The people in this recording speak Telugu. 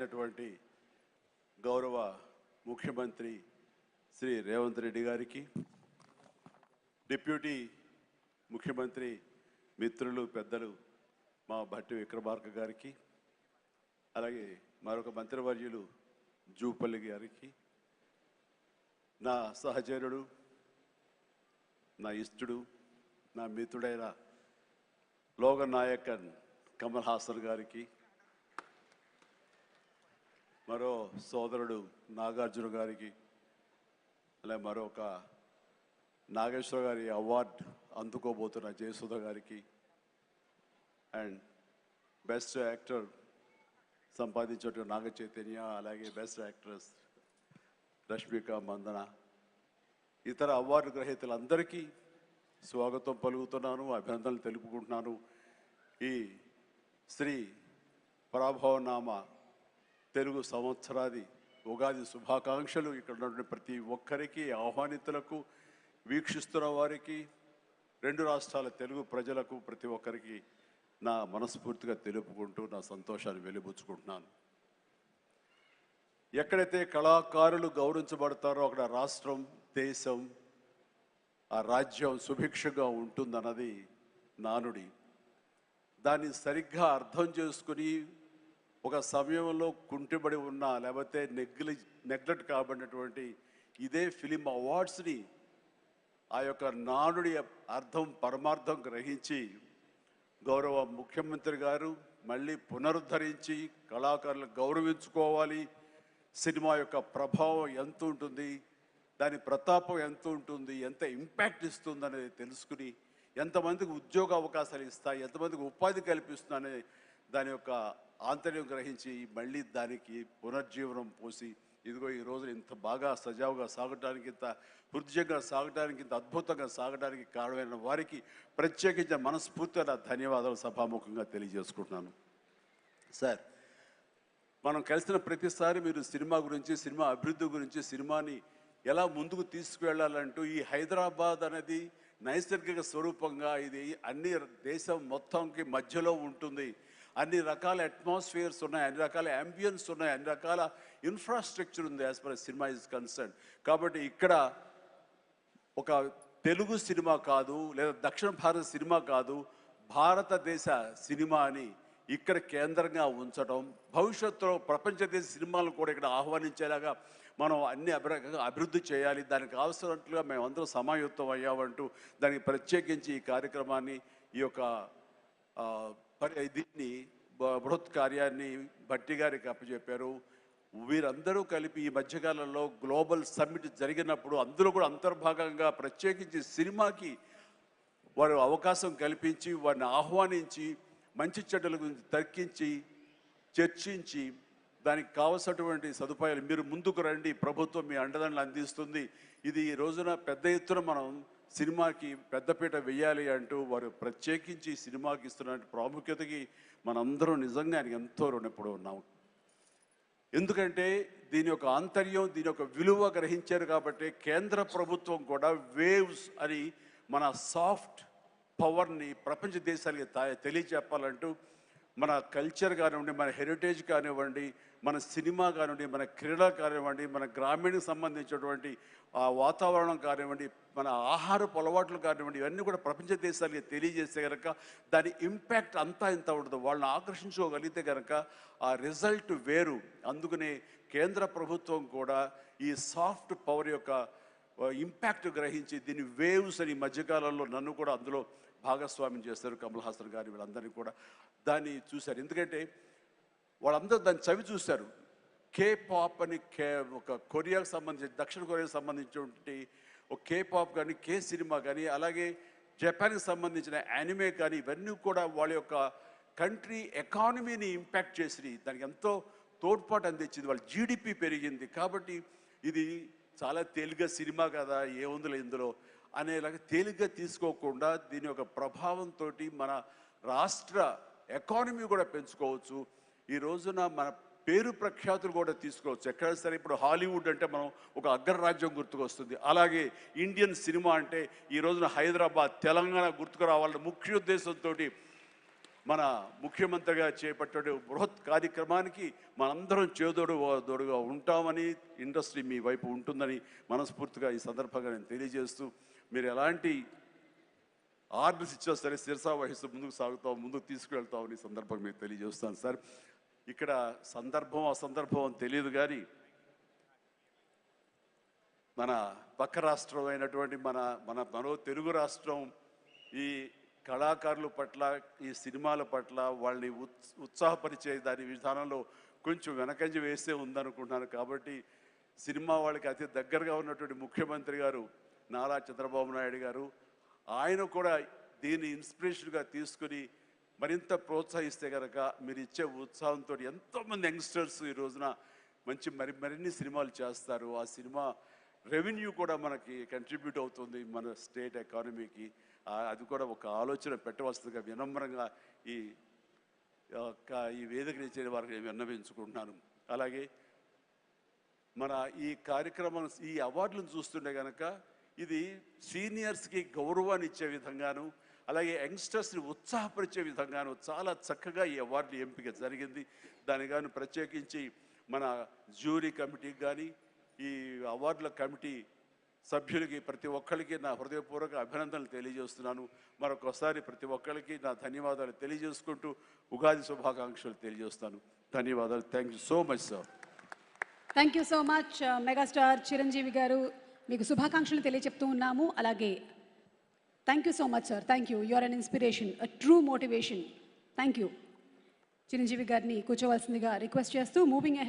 అయినటువంటి గౌరవ ముఖ్యమంత్రి శ్రీ రేవంత్ రెడ్డి గారికి, డిప్యూటీ ముఖ్యమంత్రి మిత్రులు పెద్దలు మా భట్టి విక్రమార్క గారికి, అలాగే మరొక మంత్రివర్యులు జూపల్లి గారికి, నా సహచరుడు, నా ఇష్టడు, నా మిత్రుడైన లోగన్ నాయకన్ కమల్ హాసన్ గారికి, మరో సోదరుడు నాగార్జున గారికి, అలాగే మరొక నాగేశ్వర గారి అవార్డు అందుకోబోతున్న జయసుధ గారికి, అండ్ బెస్ట్ యాక్టర్ సంపాదించే నాగ చైతన్య, అలాగే బెస్ట్ యాక్ట్రెస్ రష్మిక మందన, ఇతర అవార్డు గ్రహీతలందరికీ స్వాగతం పలుకుతున్నాను, అభినందనలు తెలుపుకుంటున్నాను. ఈ శ్రీ పరాభవనామ తెలుగు సంవత్సరాది ఉగాది శుభాకాంక్షలు ఇక్కడ ఉన్నటువంటి ప్రతి ఒక్కరికి, ఆహ్వానితులకు, వీక్షిస్తున్న వారికి, రెండు రాష్ట్రాల తెలుగు ప్రజలకు ప్రతి ఒక్కరికి నా మనస్ఫూర్తిగా తెలుపుకుంటూ నా సంతోషాన్ని వెలిబుచ్చుకుంటున్నాను. ఎక్కడైతే కళాకారులు గౌరవించబడతారో అక్కడ రాష్ట్రం, దేశం, ఆ రాజ్యం సుభిక్షగా ఉంటుందన్నది నానుడి. దాన్ని సరిగ్గా అర్థం చేసుకుని ఒక సమయంలో కుంటిబడి ఉన్న, లేకపోతే నెగ్లెక్ట్ కాబడినటువంటి ఇదే ఫిలిం అవార్డ్స్ని ఆ యొక్క నానుడి అర్థం పరమార్థం గ్రహించి గౌరవ ముఖ్యమంత్రి గారు మళ్ళీ పునరుద్ధరించి కళాకారులు గౌరవించుకోవాలి, సినిమా యొక్క ప్రభావం ఎంత ఉంటుంది, దాని ప్రతాపం ఎంత ఉంటుంది, ఎంత ఇంపాక్ట్ ఇస్తుంది అనేది తెలుసుకుని ఎంతమందికి ఉద్యోగ అవకాశాలు ఇస్తాయి, ఎంతమందికి ఉపాధి కల్పిస్తుందనే దాని యొక్క ఆంతర్యం గ్రహించి మళ్ళీ దానికి పునర్జీవనం పోసి ఇదిగో ఈ రోజున ఇంత బాగా సజావుగా సాగడానికి, ఇంత హృదయంగా సాగడానికి, ఇంత అద్భుతంగా సాగడానికి కారణమైన వారికి ప్రత్యేకించిన మనస్ఫూర్తిగా నా ధన్యవాదాలు సభాముఖంగా తెలియజేసుకుంటున్నాను. సార్, మనం కలిసిన ప్రతిసారి మీరు సినిమా గురించి, సినిమా అభివృద్ధి గురించి, సినిమాని ఎలా ముందుకు తీసుకువెళ్ళాలంటూ, ఈ హైదరాబాద్ అనేది నైసర్గిక స్వరూపంగా ఇది అన్ని దేశం మొత్తంకి మధ్యలో ఉంటుంది, అన్ని రకాల అట్మాస్ఫియర్స్ ఉన్నాయి, అన్ని రకాల అంబియన్స్ ఉన్నాయి, అన్ని రకాల ఇన్ఫ్రాస్ట్రక్చర్ ఉంది as for cinema is concern. కాబట్టి ఇక్కడ ఒక తెలుగు సినిమా కాదు, లేదా దక్షిణ భారత సినిమా కాదు, భారతదేశ సినిమా అని ఇక్కడ కేంద్రంగా ఉంచడం, భవిష్యత్తులో ప్రపంచ దేశ సినిమాలను కూడా ఇక్కడ ఆహ్వానించేలాగా మనం అన్ని అభివృద్ధి చేయాలి, దానికి అవసరట్లుగా మేమందరం సమాయుత్తం అయ్యామంటూ దానికి ప్రత్యేకించి ఈ కార్యక్రమాన్ని, ఈ యొక్క దీన్ని బృహత్ కార్యాన్ని భట్టి గారికి అప్పచెప్పారు. వీరందరూ కలిపి ఈ మధ్యకాలంలో గ్లోబల్ సమ్మిట్ జరిగినప్పుడు అందులో కూడా అంతర్భాగంగా ప్రత్యేకించి సినిమాకి వారు అవకాశం కల్పించి, వారిని ఆహ్వానించి, మంచి చెడ్డల గురించి తర్కించి, చర్చించి, దానికి కావలసినటువంటి సదుపాయాలు మీరు ముందుకు రండి, ప్రభుత్వం మీ అండదండలు అందిస్తుంది, ఇది ఈ రోజున పెద్ద ఎత్తున మనం సినిమాకి పెద్దపీట వెయ్యాలి అంటూ వారు ప్రత్యేకించి సినిమాకి ఇస్తున్న ప్రాముఖ్యతకి మనందరం నిజంగా ఆయనకి ఎంతో రుణపడి ఉన్నాము. ఎందుకంటే దీని యొక్క ఆంతర్యం, దీని యొక్క విలువ గ్రహించారు కాబట్టి కేంద్ర ప్రభుత్వం కూడా వేవ్స్ అని మన సాఫ్ట్ పవర్ని ప్రపంచ దేశాలకి తెలియచెప్పాలంటూ మన కల్చర్ కానివ్వండి, మన హెరిటేజ్ కానివ్వండి, మన సినిమా కానివ్వండి, మన క్రీడ కానివ్వండి, మన గ్రామీణకు సంబంధించినటువంటి ఆ వాతావరణం కానివ్వండి, మన ఆహారపు అలవాట్లు కానివ్వండి, ఇవన్నీ కూడా ప్రపంచ దేశాలకి తెలియజేస్తే కనుక దాని ఇంపాక్ట్ అంతా ఇంత ఉండదు. వాళ్ళని ఆకర్షించుకోగలిగితే కనుక ఆ రిజల్ట్ వేరు. అందుకనే కేంద్ర ప్రభుత్వం కూడా ఈ సాఫ్ట్ పవర్ యొక్క ఇంపాక్ట్ గ్రహించి దీన్ని వేవ్స్ అని మధ్యకాలంలో నన్ను కూడా అందులో భాగస్వామ్యం చేస్తారు, కమల్ హాసన్ గారి వీళ్ళందరినీ కూడా దాన్ని చూశారు. ఎందుకంటే వాళ్ళందరూ దాన్ని చవి చూశారు. కే పాప్ అని ఒక కొరియాకు సంబంధించి, దక్షిణ కొరియాకు సంబంధించినటువంటి ఒక కే పాప్ కానీ, కే సినిమా కానీ, అలాగే జపాన్కి సంబంధించిన యానిమే కానీ, ఇవన్నీ కూడా వాళ్ళ యొక్క కంట్రీ ఎకానమీని ఇంపాక్ట్ చేసి దానికి ఎంతో తోడ్పాటు అందించింది, వాళ్ళ జీడిపి పెరిగింది. కాబట్టి ఇది చాలా తేలిగ్గా సినిమా కదా, ఏముందిలే ఇందులో అనేలాగా తేలిగ్గా తీసుకోకుండా దీని యొక్క ప్రభావంతో మన రాష్ట్ర ఎకానమీ కూడా పెంచుకోవచ్చు. ఈ రోజున మన పేరు ప్రఖ్యాతులు కూడా తీసుకోవచ్చు. ఎక్కడైనా సరే ఇప్పుడు హాలీవుడ్ అంటే మనం ఒక అగ్రరాజ్యం గుర్తుకొస్తుంది, అలాగే ఇండియన్ సినిమా అంటే ఈ రోజున హైదరాబాద్, తెలంగాణ గుర్తుకు రావాలన్న ముఖ్య ఉద్దేశంతో మన ముఖ్యమంత్రిగా చేపట్టే బృహత్ కార్యక్రమానికి మనందరం చేదోడుగా ఉంటామని, ఇండస్ట్రీ మీ వైపు ఉంటుందని మనస్ఫూర్తిగా ఈ సందర్భంగా నేను తెలియజేస్తూ, మీరు ఎలాంటి ఆర్డర్స్ ఇచ్చినా సరే శిరసా వహిస్తూ ముందుకు తీసుకువెళ్తామని సందర్భంగా మీకు తెలియజేస్తాను సార్. ఇక్కడ సందర్భం అసందర్భం అని తెలియదు, కానీ మన పక్క రాష్ట్రం అయినటువంటి మనో తెలుగు రాష్ట్రం ఈ కళాకారుల పట్ల, ఈ సినిమాల పట్ల వాళ్ళని ఉత్సాహపరిచే దాని విధానంలో కొంచెం వెనకంజ వేసే ఉందనుకుంటున్నాను. కాబట్టి సినిమా వాళ్ళకి అతి దగ్గరగా ఉన్నటువంటి ముఖ్యమంత్రి గారు నారా చంద్రబాబు నాయుడు గారు, ఆయన కూడా దీన్ని ఇన్స్పిరేషన్గా తీసుకుని మరింత ప్రోత్సహిస్తే కనుక మీరు ఇచ్చే ఉత్సాహంతో ఎంతోమంది యంగ్స్టర్స్ ఈ రోజున మరిన్ని సినిమాలు చేస్తారు. ఆ సినిమా రెవెన్యూ కూడా మనకి కంట్రిబ్యూట్ అవుతుంది మన స్టేట్ ఎకానమీకి. అది కూడా ఒక ఆలోచన పెట్టవలసిందిగా వినమ్రంగా ఈ వేదికని ఇచ్చే వారికి నేను విన్నవించుకుంటున్నాను. అలాగే మన ఈ కార్యక్రమం, ఈ అవార్డులను చూస్తుంటే కనుక ఇది సీనియర్స్కి గౌరవాన్ని ఇచ్చే విధంగాను, అలాగే యంగ్స్టర్స్ని ఉత్సాహపరిచే విధంగాను చాలా చక్కగా ఈ అవార్డులు ఎంపిక జరిగింది. దాని కానీ ప్రత్యేకించి మన జ్యూరీ కమిటీకి కానీ, ఈ అవార్డుల కమిటీ సభ్యులకి ప్రతి ఒక్కరికి నా హృదయపూర్వక అభినందనలు తెలియజేస్తున్నాను. మరొకసారి ప్రతి ఒక్కరికి నా ధన్యవాదాలు తెలియజేసుకుంటూ ఉగాది శుభాకాంక్షలు తెలియజేస్తాను. ధన్యవాదాలు. Thank you so much sir. Thank you so much megastar Chiranjeevi గారు, మీకు శుభాకాంక్షలు తెలియజెప్తూ ఉన్నాము. అలాగే thank you so much sir. Thank you. You are an inspiration, a true motivation. Thank you. Chiranjeevi గారిని కూర్చోవలసిందిగా రిక్వెస్ట్ చేస్తూ మూవింగ్ అహెడ్